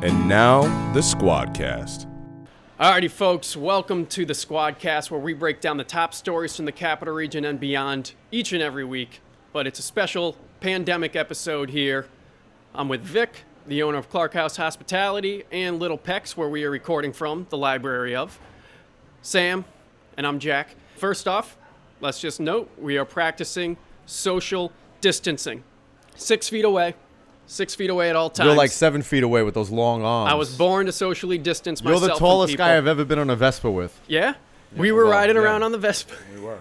And now, the Squadcast. Alrighty, folks, welcome to the Squadcast, where we break down the top stories from the capital region and beyond each and every week. But it's a special pandemic episode here. I'm with Vic, the owner of Clark House Hospitality, and Little Pecks, where we are recording from, the library of. Sam, and I'm Jack. First off, let's just note, we are practicing social distancing. 6 feet away. 6 feet away at all times. You're like 7 feet away with those long arms. I was born to socially distance myself You're the tallest from people. guy I've ever been on a Vespa with. Yeah? We were riding around on the Vespa. We were.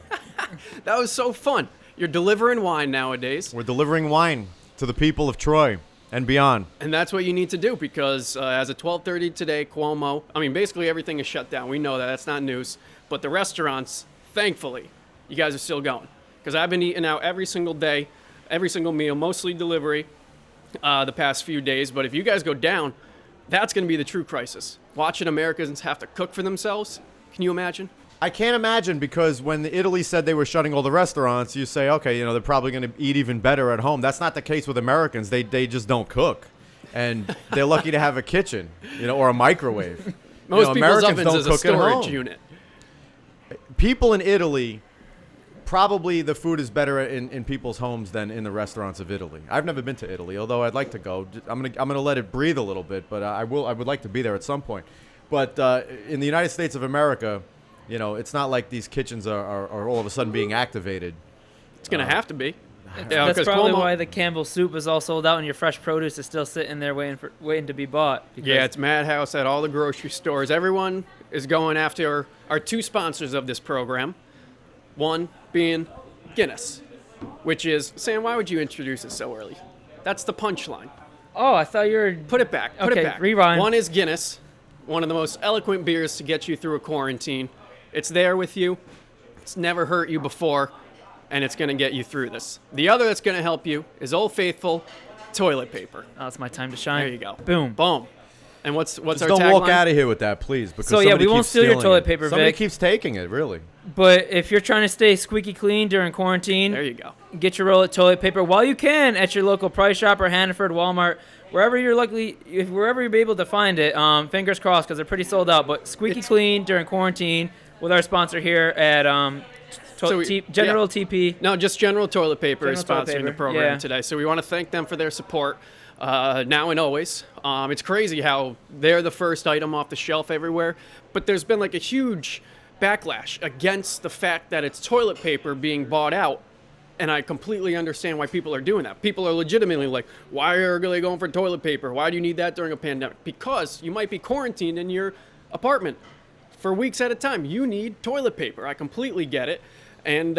That was so fun. You're delivering wine nowadays. We're delivering wine to the people of Troy and beyond. And that's what you need to do because as of 12:30 today, Cuomo, basically everything is shut down. We know that. That's not news. But the restaurants, thankfully, you guys are still going. Because I've been eating out every single day, every single meal, mostly delivery the past few days. But if you guys go down, that's going to be the true crisis. Watching Americans have to cook for themselves. Can you imagine? I can't imagine because when Italy said they were shutting all the restaurants, you say, okay, they're probably going to eat even better at home. That's not the case with Americans. They just don't cook. And they're lucky to have a kitchen, or a microwave. Most people's Americans ovens don't is a cook at storage home. unit. People in Italy, probably the food is better in people's homes than in the restaurants of Italy. I've never been to Italy, although I'd like to go. I'm gonna let it breathe a little bit, but I would like to be there at some point. But in the United States of America, it's not like these kitchens are all of a sudden being activated. It's going to have to be. That's probably why the Campbell soup is all sold out and your fresh produce is still sitting there waiting to be bought. Yeah, it's madhouse at all the grocery stores. Everyone is going after our two sponsors of this program. One being Guinness, which is... Sam, why would you introduce it so early? That's the punchline. Oh, I thought you were... Put it back. Put it back. Rewind. One is Guinness, one of the most eloquent beers to get you through a quarantine. It's there with you. It's never hurt you before, and it's going to get you through this. The other that's going to help you is Old Faithful toilet paper. Oh, it's my time to shine. There you go. Boom. Boom. And what's Just our don't tagline? walk out of here with that, please. Because So, yeah, we won't steal your toilet paper, Somebody Vic. keeps taking it, really. But if you're trying to stay squeaky clean during quarantine, There you go. get your roll of toilet paper while you can at your local Price Chopper, Hannaford, Walmart, wherever you're be able to find it. Fingers crossed because they're pretty sold out. But squeaky clean during quarantine with our sponsor here at General TP. No, just General Toilet Paper is General Toilet sponsoring the Paper, program yeah. today. So we want to thank them for their support now and always. It's crazy how they're the first item off the shelf everywhere. But there's been like a huge backlash against the fact that it's toilet paper being bought out. And I completely understand why people are doing that. People are legitimately like, why are they going for toilet paper? Why do you need that during a pandemic? Because you might be quarantined in your apartment for weeks at a time. You need toilet paper. I completely get it. And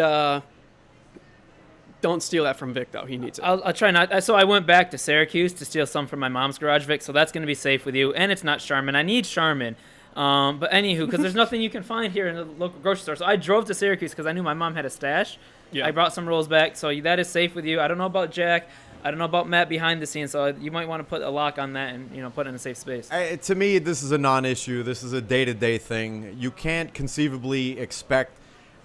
don't steal that from Vic, though. He needs it. I'll try not. So I went back to Syracuse to steal some from my mom's garage, Vic. So that's going to be safe with you. And it's not Charmin. I need Charmin. But anywho, because there's nothing you can find here in the local grocery store. So I drove to Syracuse because I knew my mom had a stash. Yeah. I brought some rolls back. So that is safe with you. I don't know about Jack. I don't know about Matt behind the scenes. So you might want to put a lock on that and put it in a safe space. To me, this is a non-issue. This is a day-to-day thing. You can't conceivably expect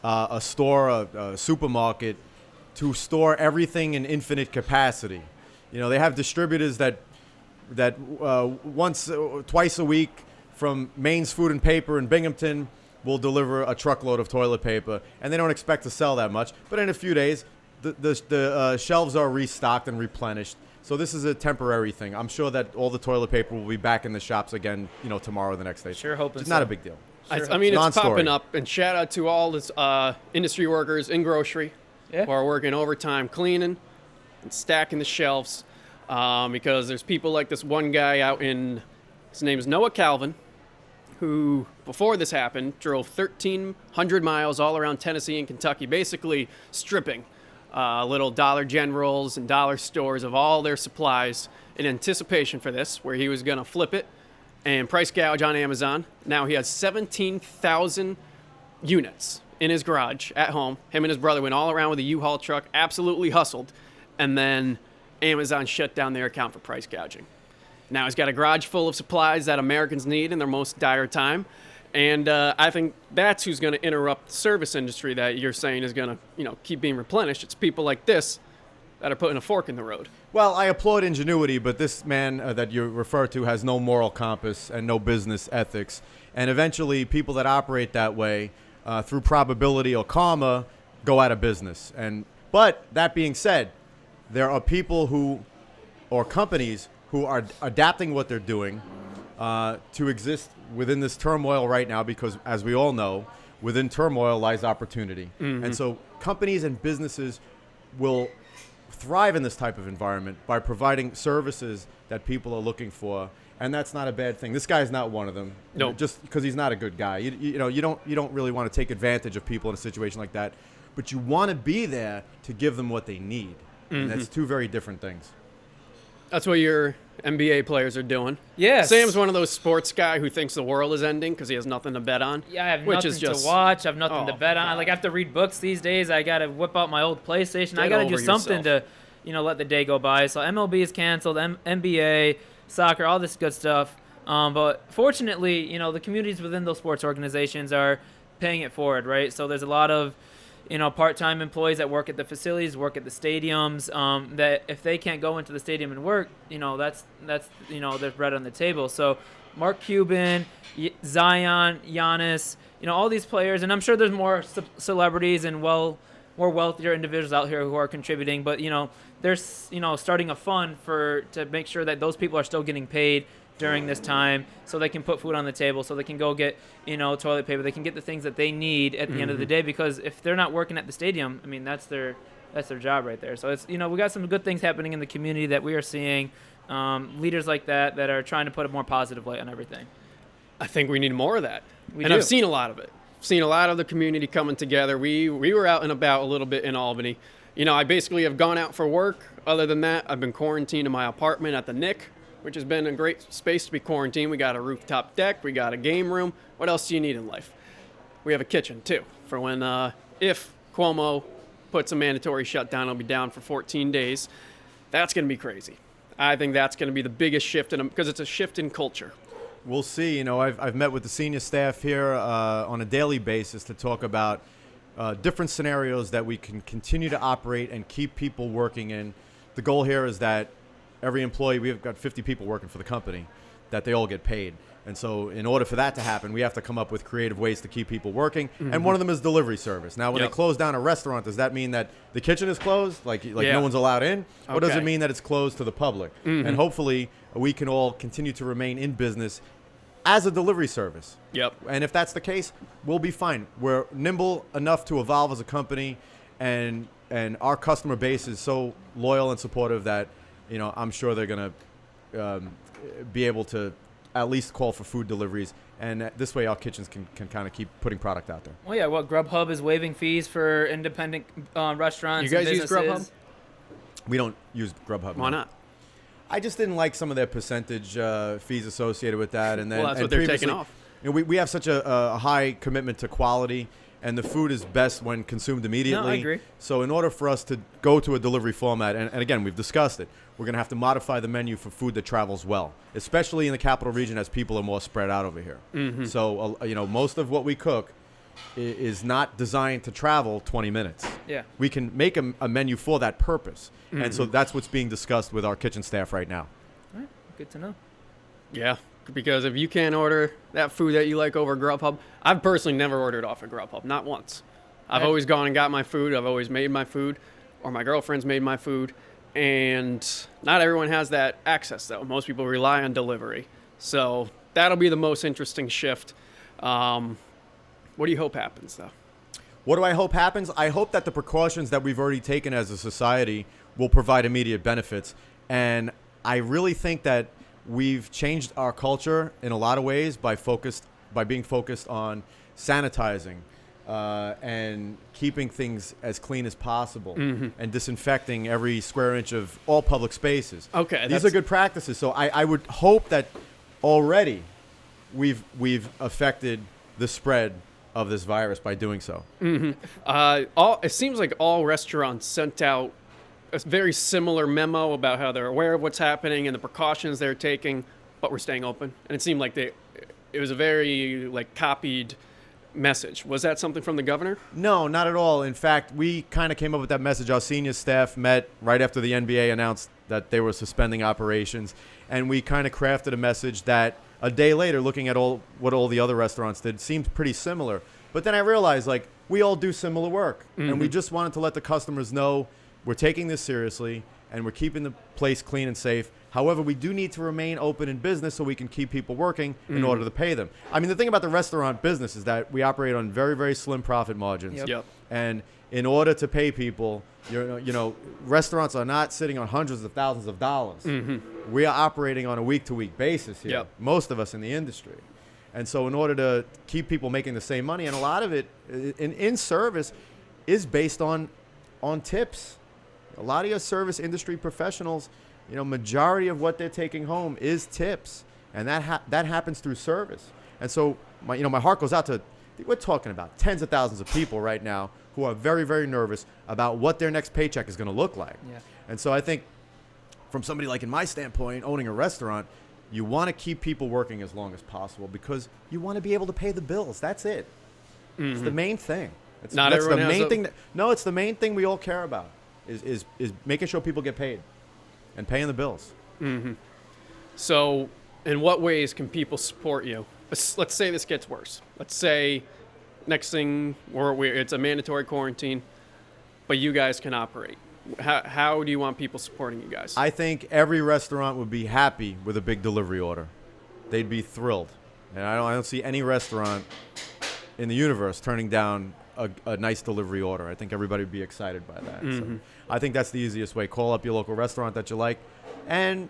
a store, a supermarket, to store everything in infinite capacity. They have distributors that twice a week from Maine's Food and Paper in Binghamton will deliver a truckload of toilet paper, and they don't expect to sell that much. But in a few days, the shelves are restocked and replenished. So this is a temporary thing. I'm sure that all the toilet paper will be back in the shops again, tomorrow or the next day. Sure hoping It's so. not a big deal. It's Non-story. popping up. And shout out to all this industry workers in grocery Yeah. who are working overtime, cleaning and stacking the shelves. Because there's people like this one guy out in, his name is Noah Calvin, who, before this happened, drove 1,300 miles all around Tennessee and Kentucky, basically stripping little Dollar Generals and dollar stores of all their supplies in anticipation for this, where he was going to flip it and price gouge on Amazon. Now he has 17,000 units in his garage at home. Him and his brother went all around with a U-Haul truck, absolutely hustled, and then Amazon shut down their account for price gouging. Now he's got a garage full of supplies that Americans need in their most dire time. And I think that's who's going to interrupt the service industry that you're saying is going to, keep being replenished. It's people like this that are putting a fork in the road. Well, I applaud ingenuity, but this man that you refer to has no moral compass and no business ethics. And eventually, people that operate that way, through probability or karma, go out of business. But that being said, there are people or companies who are adapting what they're doing to exist within this turmoil right now, because, as we all know, within turmoil lies opportunity. Mm-hmm. And so companies and businesses will thrive in this type of environment by providing services that people are looking for, and that's not a bad thing. This guy is not one of them. No. Just because he's not a good guy. You don't really want to take advantage of people in a situation like that, but you want to be there to give them what they need. Mm-hmm. And that's two very different things. That's what your NBA players are doing. Yes. Sam's one of those sports guy who thinks the world is ending because he has nothing to bet on. Yeah, I have which nothing is just, to watch. I have nothing to oh, bet on. God. Like, I have to read books these days. I got to whip out my old PlayStation. I Get got to do over something yourself. to, let the day go by. So MLB is canceled, NBA, soccer, all this good stuff. But fortunately, the communities within those sports organizations are paying it forward, right? So there's a lot of, part-time employees that work at the facilities, work at the stadiums, that if they can't go into the stadium and work, that's there's bread on the table. So Mark Cuban, Zion, Giannis, all these players, and I'm sure there's more celebrities and more wealthier individuals out here who are contributing, but they're starting a fund to make sure that those people are still getting paid during this time, so they can put food on the table, so they can go get toilet paper, they can get the things that they need at the end of the day, because if they're not working at the stadium, I mean, that's their job right there. So it's we got some good things happening in the community that we are seeing, leaders like that are trying to put a more positive light on everything. I think we need more of that. We and do. I've seen a lot of it. Seen a lot of the community coming together. We were out and about a little bit in Albany. I basically have gone out for work. Other than that, I've been quarantined in my apartment at the Nick, which has been a great space to be quarantined. We got a rooftop deck. We got a game room. What else do you need in life? We have a kitchen, too, for when, if Cuomo puts a mandatory shutdown, it'll be down for 14 days. That's going to be crazy. I think that's going to be the biggest shift, because it's a shift in culture. We'll see. I've met with the senior staff here on a daily basis to talk about different scenarios that we can continue to operate and keep people working in. The goal here is that every employee, we've got 50 people working for the company, that they all get paid. And so in order for that to happen, we have to come up with creative ways to keep people working. Mm-hmm. And one of them is delivery service. Now, when they close down a restaurant, does that mean that the kitchen is closed? Like no one's allowed in? Or does it mean that it's closed to the public? Mm-hmm. And hopefully we can all continue to remain in business as a delivery service. Yep. And if that's the case, we'll be fine. We're nimble enough to evolve as a company, and our customer base is so loyal and supportive that I'm sure they're going to be able to at least call for food deliveries. And this way our kitchens can kind of keep putting product out there. Well, yeah, Grubhub is waiving fees for independent restaurants. You guys and use Grubhub? We don't use Grubhub. Why no. not? I just didn't like some of their percentage fees associated with that. And then, well, that's and what they're previously, taking off. We have such a high commitment to quality, and the food is best when consumed immediately. No, I agree. So in order for us to go to a delivery format, and again, we've discussed it, we're going to have to modify the menu for food that travels well, especially in the capital region as people are more spread out over here. Mm-hmm. So, most of what we cook is not designed to travel 20 minutes. Yeah. We can make a menu for that purpose. Mm-hmm. And so that's what's being discussed with our kitchen staff right now. All right. Good to know. Yeah, because if you can't order that food that you like over Grubhub, I've personally never ordered off of Grubhub, not once. I've always gone and got my food. I've always made my food, or my girlfriend's made my food. And not everyone has that access, though. Most people rely on delivery. So that'll be the most interesting shift. What do you hope happens, though? What do I hope happens? I hope that the precautions that we've already taken as a society will provide immediate benefits. And I really think that we've changed our culture in a lot of ways by being focused on sanitizing and keeping things as clean as possible, and disinfecting every square inch of all public spaces. Okay, these are good practices. So I would hope that already we've affected the spread of this virus by doing so. It seems like all restaurants sent out a very similar memo about how they're aware of what's happening and the precautions they're taking, but we're staying open. And it seemed like it was a very copied message. Was that something from the governor? No, not at all. In fact, we kind of came up with that message. Our senior staff met right after the NBA announced that they were suspending operations, and we kind of crafted a message that a day later, looking at what all the other restaurants did, seemed pretty similar. But then I realized, like, we all do similar work, and we just wanted to let the customers know we're taking this seriously and we're keeping the place clean and safe. However, we do need to remain open in business so we can keep people working in order to pay them. I mean, the thing about the restaurant business is that we operate on very, very slim profit margins. Yep. And in order to pay people, restaurants are not sitting on hundreds of thousands of dollars. We are operating on a week-to-week basis here, most of us in the industry. And so in order to keep people making the same money, and a lot of it in service is based on tips. A lot of your service industry professionals, majority of what they're taking home is tips, and that happens through service. And so my heart goes out to, we're talking about tens of thousands of people right now who are very, very nervous about what their next paycheck is going to look like. Yeah. And so I think from somebody like in my standpoint, owning a restaurant, you want to keep people working as long as possible because you want to be able to pay the bills. That's it. It's the main thing. It's the main thing. It's the main thing we all care about is making sure people get paid and paying the bills. So in what ways can people support you? Let's say this gets worse. Let's say next thing it's a mandatory quarantine, but you guys can operate. How do you want people supporting you guys? I think every restaurant would be happy with a big delivery order. They'd be thrilled. And I don't see any restaurant in the universe turning down a nice delivery order. I think everybody would be excited by that. So I think that's the easiest way. Call up your local restaurant that you like and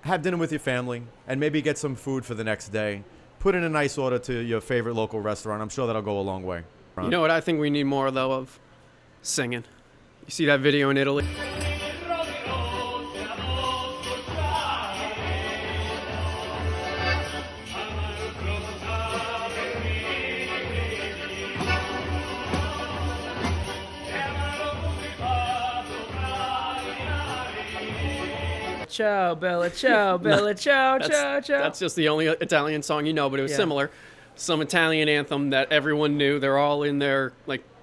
have dinner with your family and maybe get some food for the next day. Put in a nice order to your favorite local restaurant. I'm sure that'll go a long way. You know what I think we need more, though, of? Singing. You see that video in Italy? Ciao, Bella, ciao, Bella, ciao, ciao, ciao. That's just the only Italian song you know, but it was similar. Some Italian anthem that everyone knew. They're all in their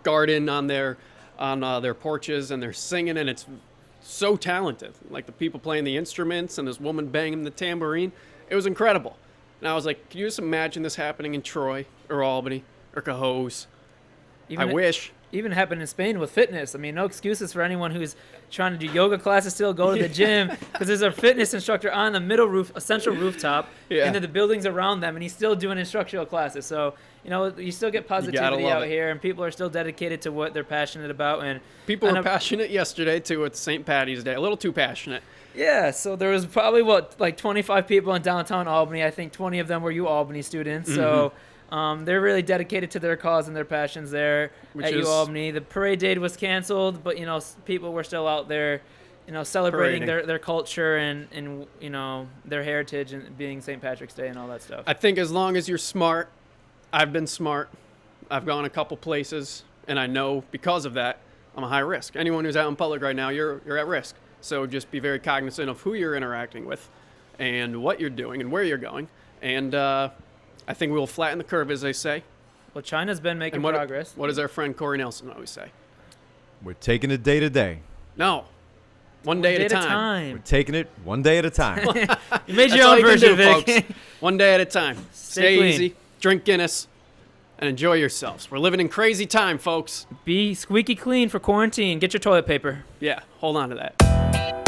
garden on their porches, and they're singing, and it's so talented. Like the people playing the instruments and this woman banging the tambourine. It was incredible. And I was like, can you just imagine this happening in Troy or Albany or Cohoes? I wish. Even happened in Spain with fitness. I mean, no excuses for anyone who's trying to do yoga classes still, go to the gym, because there's a fitness instructor on the middle roof, a central rooftop, and then the buildings around them, and he's still doing instructional classes. So, you still get positivity out here, and people are still dedicated to what they're passionate about. And people were passionate yesterday, too, at St. Patty's Day. A little too passionate. Yeah, so there was probably, 25 people in downtown Albany. I think 20 of them were UAlbany students. So they're really dedicated to their cause and their passions there at UAlbany. The parade date was canceled, but, people were still out there, celebrating their culture and their heritage and being St. Patrick's Day and all that stuff. I think as long as you're smart, I've been smart. I've gone a couple places, and I know because of that, I'm a high risk. Anyone who's out in public right now, you're at risk. So just be very cognizant of who you're interacting with and what you're doing and where you're going. And I think we'll flatten the curve, as they say. Well, China's been making progress. What does our friend Corey Nelson always say? We're taking it day to day. No. One day at a time. We're taking it one day at a time. You made your own version, Vic. Folks. One day at a time. Stay clean. Easy. Drink Guinness. And enjoy yourselves. We're living in crazy time, folks. Be squeaky clean for quarantine. Get your toilet paper. Yeah, hold on to that.